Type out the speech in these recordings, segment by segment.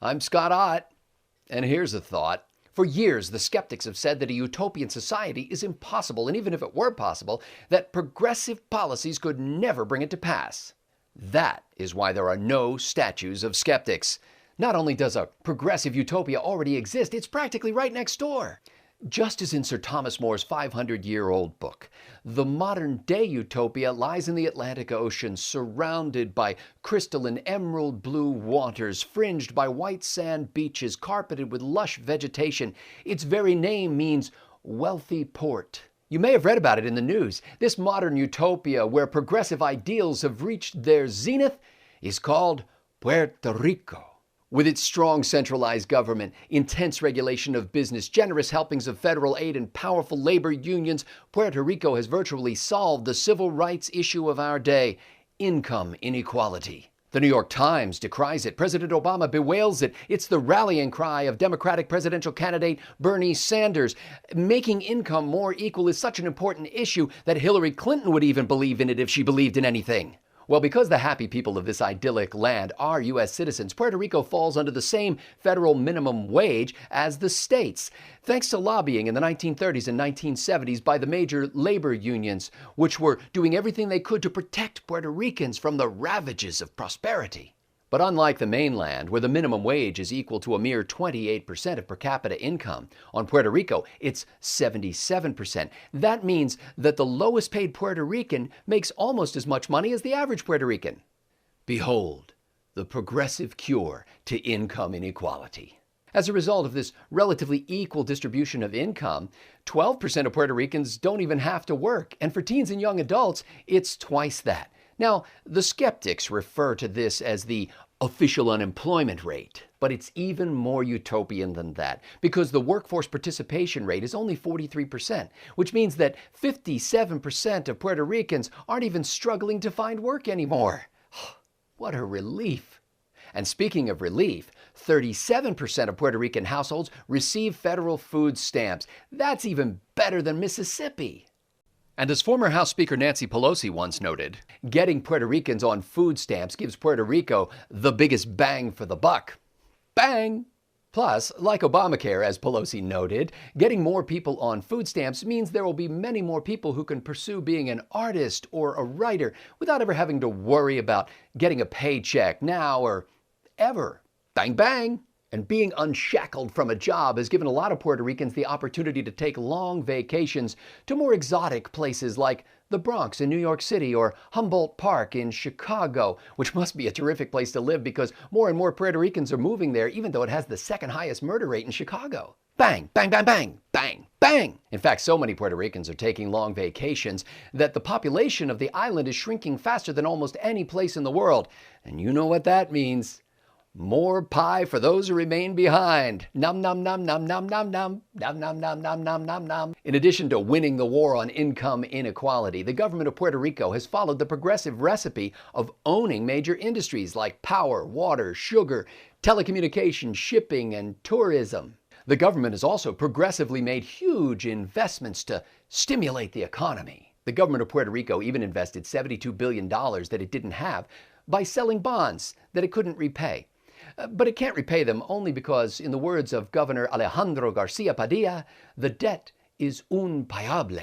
I'm Scott Ott, and here's a thought. For years, the skeptics have said that a utopian society is impossible, and even if it were possible, that progressive policies could never bring it to pass. That is why there are no statues of skeptics. Not only does a progressive utopia already exist, it's practically right next door. Just as in Sir Thomas More's 500-year-old book, the modern-day utopia lies in the Atlantic Ocean, surrounded by crystalline emerald blue waters, fringed by white sand beaches, carpeted with lush vegetation. Its very name means wealthy port. You may have read about it in the news. This modern utopia, where progressive ideals have reached their zenith, is called Puerto Rico. With its strong centralized government, intense regulation of business, generous helpings of federal aid, and powerful labor unions, Puerto Rico has virtually solved the civil rights issue of our day, income inequality. The New York Times decries it. President Obama bewails it. It's the rallying cry of Democratic presidential candidate Bernie Sanders. Making income more equal is such an important issue that Hillary Clinton would even believe in it if she believed in anything. Well, because the happy people of this idyllic land are U.S. citizens, Puerto Rico falls under the same federal minimum wage as the states, thanks to lobbying in the 1930s and 1970s by the major labor unions, which were doing everything they could to protect Puerto Ricans from the ravages of prosperity. But unlike the mainland, where the minimum wage is equal to a mere 28% of per capita income, on Puerto Rico, it's 77%. That means that the lowest paid Puerto Rican makes almost as much money as the average Puerto Rican. Behold, the progressive cure to income inequality. As a result of this relatively equal distribution of income, 12% of Puerto Ricans don't even have to work, and for teens and young adults, it's twice that. Now, the skeptics refer to this as the official unemployment rate, but it's even more utopian than that, because the workforce participation rate is only 43%, which means that 57% of Puerto Ricans aren't even struggling to find work anymore. What a relief. And speaking of relief, 37% of Puerto Rican households receive federal food stamps. That's even better than Mississippi. And as former House Speaker Nancy Pelosi once noted, getting Puerto Ricans on food stamps gives Puerto Rico the biggest bang for the buck. Bang! Plus, like Obamacare, as Pelosi noted, getting more people on food stamps means there will be many more people who can pursue being an artist or a writer without ever having to worry about getting a paycheck now or ever. Bang, bang! And being unshackled from a job has given a lot of Puerto Ricans the opportunity to take long vacations to more exotic places like the Bronx in New York City or Humboldt Park in Chicago, which must be a terrific place to live because more and more Puerto Ricans are moving there, even though it has the second highest murder rate in Chicago. Bang, bang, bang, bang, bang, bang. In fact, so many Puerto Ricans are taking long vacations that the population of the island is shrinking faster than almost any place in the world. And you know what that means. More pie for those who remain behind. Nom nom nom nom nom nom nom. Nom nom nom nom nom nom nom. In addition to winning the war on income inequality, the government of Puerto Rico has followed the progressive recipe of owning major industries like power, water, sugar, telecommunications, shipping, and tourism. The government has also progressively made huge investments to stimulate the economy. The government of Puerto Rico even invested $72 billion that it didn't have by selling bonds that it couldn't repay. But it can't repay them only because, in the words of Governor Alejandro Garcia Padilla, the debt is unpayable.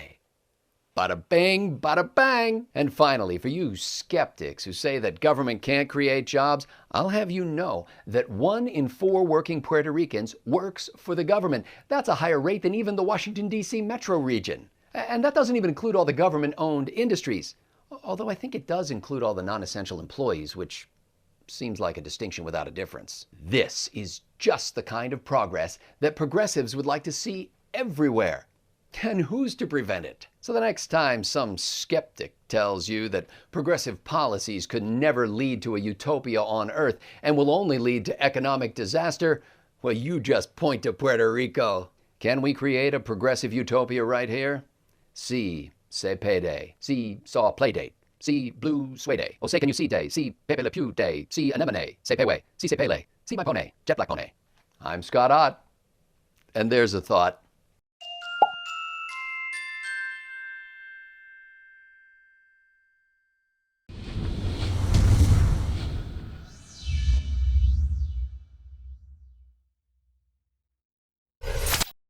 Bada bing, bada bang. And finally, for you skeptics who say that government can't create jobs, I'll have you know that 1 in 4 working Puerto Ricans works for the government. That's a higher rate than even the Washington, D.C. metro region. And that doesn't even include all the government-owned industries. Although I think it does include all the non-essential employees, which seems like a distinction without a difference. This is just the kind of progress that progressives would like to see everywhere. And who's to prevent it? So the next time some skeptic tells you that progressive policies could never lead to a utopia on Earth and will only lead to economic disaster, well, you just point to Puerto Rico. Can we create a progressive utopia right here? Si se puede. Si saw playdate. Si blue suede. O say can you see day. Si pepe le pew day. Si anemone. Se pewe. Si se pele. Si my pone. Jet black pone. I'm Scott Ott. And there's a thought.